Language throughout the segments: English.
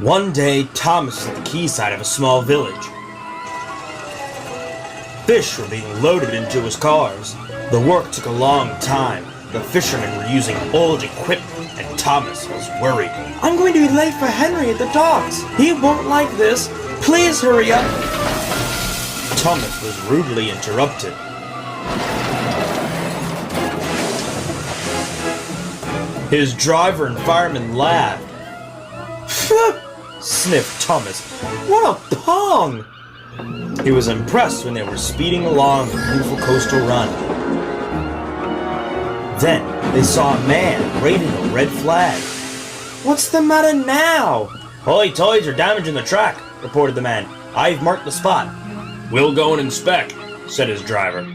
One day, Thomas was at the quayside of a small village. Fish were being loaded into his cars. The work took a long time. The fishermen were using old equipment, and Thomas was worried. I'm going to be late for Henry at the docks. He won't like this. Please hurry up. Thomas was rudely interrupted. His driver and fireman laughed. Sniffed Thomas. What a pong! He was impressed when they were speeding along the beautiful coastal run. Then they saw a man waving a red flag. What's the matter now? Holy toys are damaging the track, reported the man. I've marked the spot. We'll go and inspect, said his driver.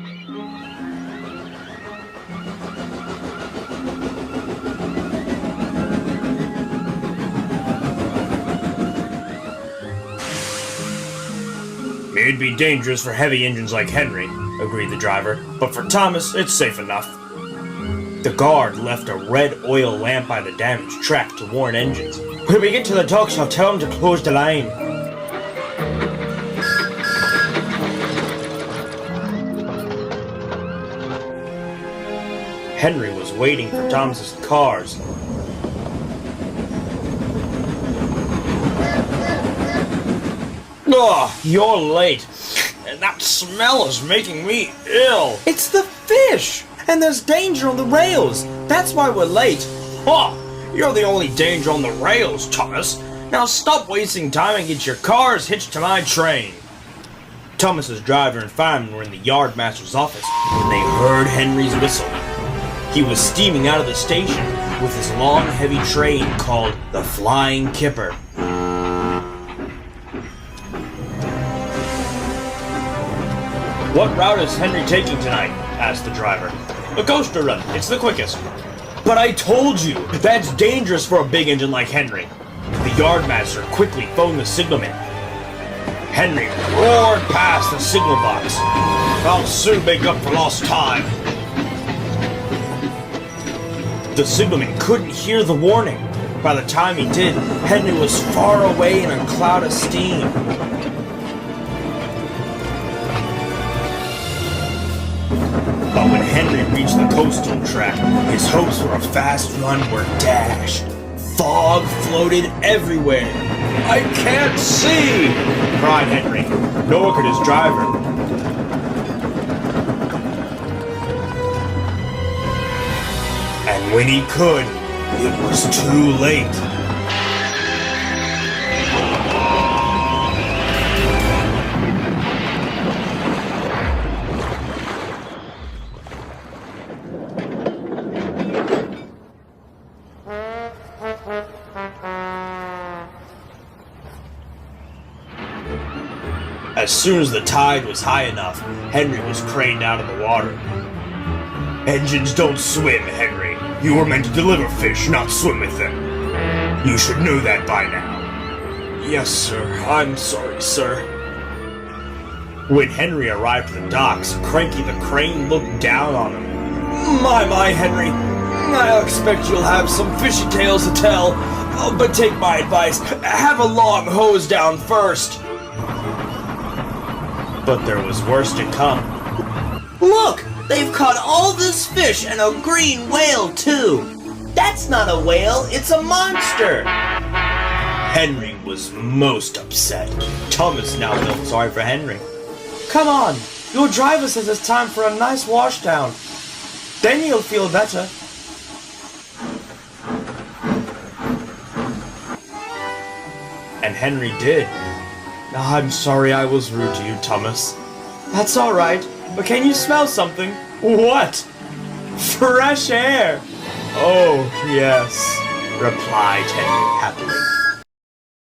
It'd be dangerous for heavy engines like Henry, agreed the driver, but for Thomas, it's safe enough. The guard left a red oil lamp by the damaged track to warn engines. When we get to the docks, I'll tell them to close the line. Henry was waiting for Thomas's cars. Oh, you're late. And that smell is making me ill. It's the fish! And there's danger on the rails. That's why we're late. Oh, you're the only danger on the rails, Thomas. Now stop wasting time and get your cars hitched to my train. Thomas's driver and fireman were in the yardmaster's office when they heard Henry's whistle. He was steaming out of the station with his long, heavy train called the Flying Kipper. What route is Henry taking tonight? Asked the driver. The coaster run. It's the quickest. But I told you, that's dangerous for a big engine like Henry. The yardmaster quickly phoned the signalman. Henry roared past the signal box. I'll soon make up for lost time. The signalman couldn't hear the warning. By the time he did, Henry was far away in a cloud of steam. But when Henry reached the coastal track, his hopes for a fast run were dashed. Fog floated everywhere. I can't see! Cried Henry, nor could his driver. And when he could, it was too late. As soon as the tide was high enough, Henry was craned out of the water. Engines don't swim, Henry. You were meant to deliver fish, not swim with them. You should know that by now. Yes, sir. I'm sorry, sir. When Henry arrived at the docks, Cranky the Crane looked down on him. My, Henry. I expect you'll have some fishy tales to tell. Oh, but take my advice. Have a long hose down first. But there was worse to come. Look! They've caught all this fish and a green whale, too! That's not a whale, it's a monster! Henry was most upset. Thomas now felt sorry for Henry. Come on! Your driver says it's time for a nice washdown. Then you'll feel better. And Henry did. I'm sorry I was rude to you, Thomas. That's alright, but can you smell something? What? Fresh air! Oh, yes, replied Henry happily.